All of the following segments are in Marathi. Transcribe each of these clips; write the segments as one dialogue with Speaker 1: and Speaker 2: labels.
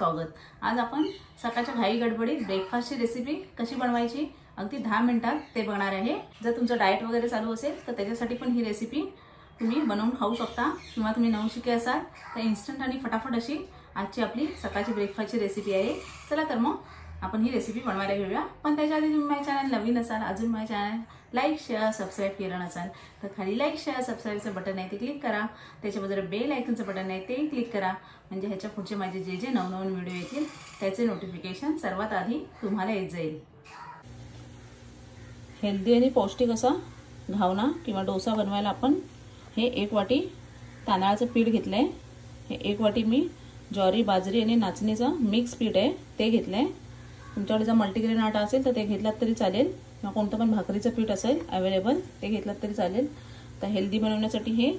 Speaker 1: स्वागत। आज आपण सकाळच्या घाई गडबडीत ब्रेकफास्टची रेसिपी कशी बनवायची अगदी 10 मिनिटात ते बघणार आहे। जर तुमचं डाएट वगैरे चालू असेल तर त्याच्यासाठी पण ही रेसिपी तुम्ही बनवून खाऊ शकता, किंवा तुम्ही नवशिके असाल तर इन्स्टंट आणि फटाफट अशी आजची आपली सकाळची ब्रेकफास्टची रेसिपी आहे। चला तर मग आपण ही रेसिपी बनवायला घेऊया। पण त्याच्या आधी तुम्ही माझ्या चॅनल नवीन असाल, अजून माझ्या चॅनल लाईक शेअर सबस्क्राइब केलं नसाल तर खाली लाईक शेअर सबस्क्राइबचं बटन आहे ते क्लिक करा। त्याच्या बाजूला बेल आयकॉनचं बटन आहे ते क्लिक करा, म्हणजे ह्याच्या पुढचे माझे जे नवनवीन व्हिडिओ येतील त्याचे नोटिफिकेशन सर्वात आधी तुम्हाला येत जाईल। हेल्दी आणि पौष्टिक असा घावना किंवा डोसा बनवायला आपण हे 1 वाटी तांदळाचं पीठ घेतलंय। हे 1 वाटी मी ज्वारी बाजरी आणि नाचणीचं मिक्स पीठ आहे ते घेतलंय। तुमच्याकडे जर मल्टीग्रेन आटा असेल तर ते घेतलात तरी चालेल, किंवा कोणतं पण भाकरीचं पीठ असेल अवेलेबल ते घेतलात तरी चालेल। तर हेल्दी बनवण्यासाठी हे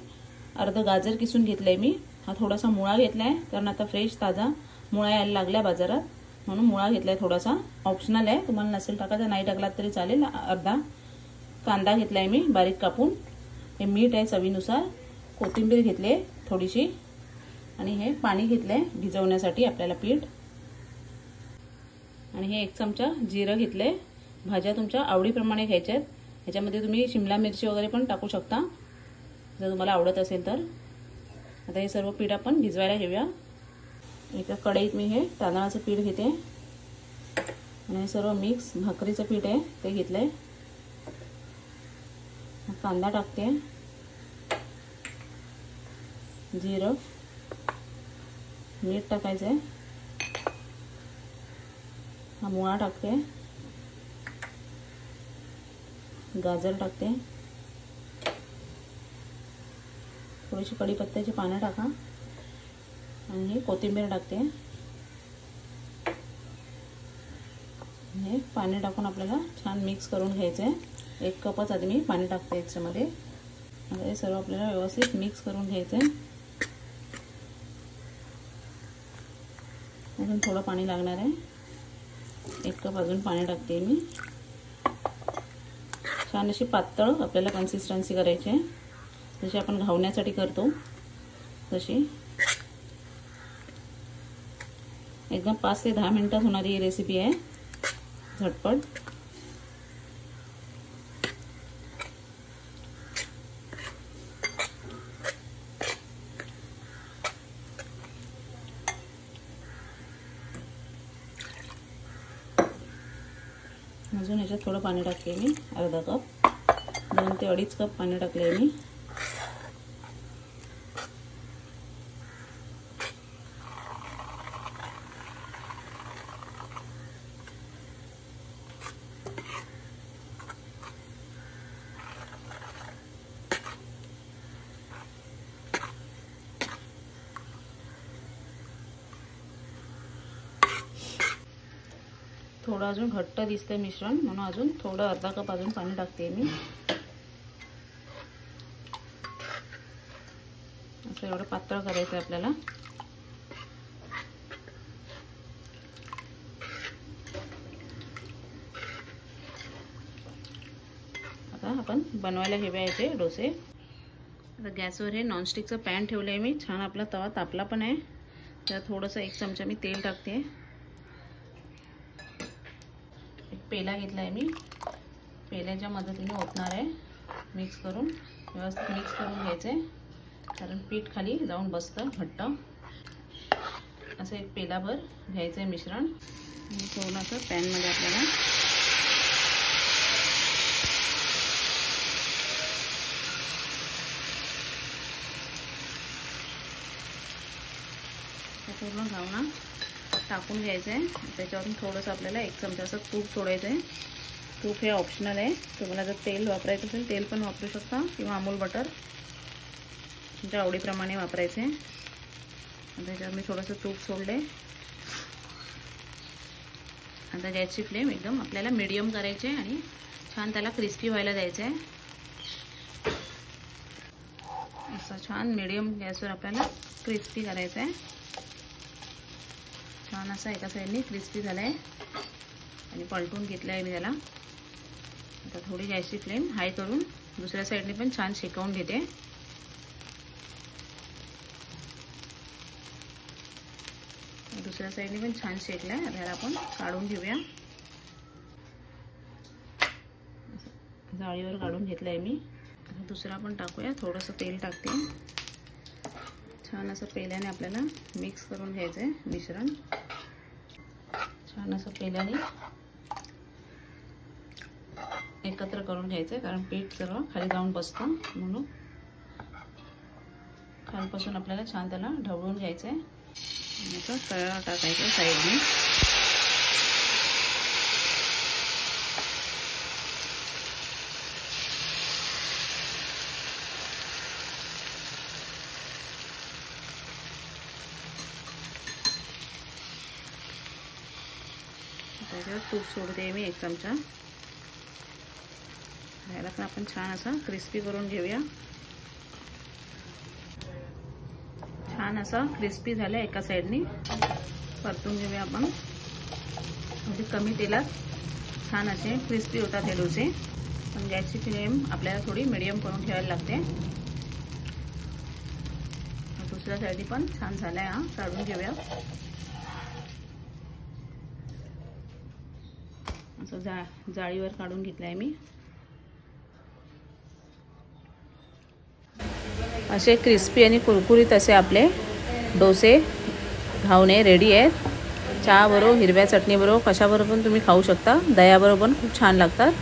Speaker 1: अर्ध गाजर किसून घेतलंय मी। हा थोडासा मुळा घेतलाय, कारण आता फ्रेश ताजा मुळा यायला लागल्या बाजारात, म्हणून मुळा घेतलाय थोडासा। ऑप्शनल आहे, तुम्हाला नसेल टाकायचा नाही टाकलात तरी चालेल। अर्धा कांदा घेतलाय मी बारीक कापून। हे मीठ आहे चवीनुसार, कोथिंबीर घेतली थोडीशी, आणि हे पाणी घेतलंय भिजवण्यासाठी आपल्याला पीठ, आणि हे 1 चमचा जिरं घेतलंय। भाज्या तुमच्या आवडीप्रमाणे घ्यायच्या आहेत, ह्याच्यामध्ये तुम्ही शिमला मिरची वगैरे पण टाकू शकता जर तुम्हाला आवडत असेल तर। आता हे सर्व पीठ आपण भिजवायला घेऊया। एका कढईत मी हे तांदळाचं पीठ घेते आणि हे सर्व मिक्स भाकरीचं पीठ आहे ते घेतलंय। कांदा टाकते, जिरं, मीठ टाकायचं आहे, हा मुळा टाकते, गाजर टाकते, थोडीशी कढीपत्त्याची पानं टाका, आणि हे कोथिंबीर टाकते। हे पाणी टाकून आपल्याला छान मिक्स करून घ्यायचं आहे। 1 कपच आधी मी पाणी टाकते याच्यामध्ये। आता हे सर्व आपल्याला व्यवस्थित मिक्स करून घ्यायचं आहे। अजून थोडं पाणी लागणार आहे, 1 कप अजून पाणी टाकते मी। छान अशी पातळ आपल्याला कन्सिस्टन्सी करायची आहे, जशी आपण घावण्यासाठी करतो तशी। एकदम 5 ते 10 मिनिटात होणारी ही रेसिपी आहे, झटपट। अजून याच्यात थोडं पाणी टाकते मी, अर्धा कप, 2 ते 2.5 कप पाणी टाकले मी। थोडं अजून घट्ट दिसतंय मिश्रण, म्हणून अजून थोडं अर्धा कप अजून पाणी टाकते मी। असं एवढं पातळ करायचं आपल्याला। आता आपण बनवायला घेऊया याचे डोसे। आता गॅसवर हे नॉनस्टिकचं पॅन ठेवलंय मी, छान आपला तवा तापला पण आहे। त्यात थोडंसं 1 चमचा मी तेल टाकते। पेला घेतलाय मी, पेल्याच्या मदतीने ओतणार आहे, मिक्स करून व्यवस्थित मिक्स करून घ्यायचंय, कारण पीठ खाली जाऊन बसतं घट्ट। असं 1 पेलाभर घ्यायचंय मिश्रण, थोडंसं पॅनमध्ये आपल्याला पूर्ण घावना टाकून घ्यायचं आहे। त्याच्यावरून थोडंसं आपल्याला 1 चमचा असं तूप सोडायचं आहे। तूप हे ऑप्शनल आहे, तुम्हाला जर तेल वापरायचं असेल तेल पण वापरू शकता, किंवा अमूल बटर तुमच्या आवडीप्रमाणे वापरायचे। त्याच्यावर मी थोडंसं तूप सोडले। आता गॅसची फ्लेम एकदम आपल्याला मीडियम करायची आहे आणि छान त्याला क्रिस्पी व्हायला द्यायचं आहे। असं छान मीडियम गॅसवर आपल्याला क्रिस्पी करायचं आहे। छान असा एका साईडने क्रिस्पी झालाय आणि पलटून घेतलाय मी त्याला। आता थोडी गॅसची फ्लेम हाय करून दुसऱ्या साईडने पण छान शेकवून घेते। दुसऱ्या दुसऱ्या साईडने पण छान शेकल्या. ह्याला आपण काढून घेऊया. जाळीवर काढून घेतलंय मी. दुसरा पण टाकूया. थोडंसं तेल टाकते. छान असं पेल्याने आपल्याला मिक्स करून घ्यायचं आहे मिश्रण. छान असं पेल्याने एकत्र करून घ्यायचं आहे, कारण पीठ सर्व खाली जाऊन बसतं म्हणून. खालपासून आपल्याला छान त्याला ढवळून घ्यायचं आहे. आता तळा टाकायचा साईडने. त्याच्यावर तूप सोडते मी 1 चमचा. याला पण आपण छान असा क्रिस्पी करून घेऊया. छान असा क्रिस्पी झाला. एका साईडनी परतून घेऊया आपण. म्हणजे कमी तेलात छान असे क्रिस्पी होतात हे डोसे. पण गॅसची फ्लेम आपल्याला थोडी मीडियम करून ठेवायला लागते. दुसऱ्या साईडनी पण छान झालाय हा. काढून घेऊया. असं जाळीवर काढून घेतलाय मी. असे क्रिस्पी आणि कुरकुरीत असे आपले डोसे घावणे रेडी आहेत. चहाबरोबर, हिरव्या चटणीबरोबर, कशाबरोबर पण तुम्ही खाऊ शकता. दह्याबरोबर पण खूप छान लागतात.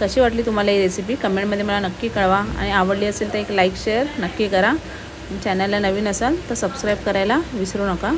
Speaker 1: कशी वाटली तुम्हाला ही रेसिपी कमेंटमध्ये मला नक्की कळवा. आणि आवडली असेल तर एक लाईक शेअर नक्की करा. चॅनलला नवीन असाल तर सबस्क्राईब करायला विसरू नका.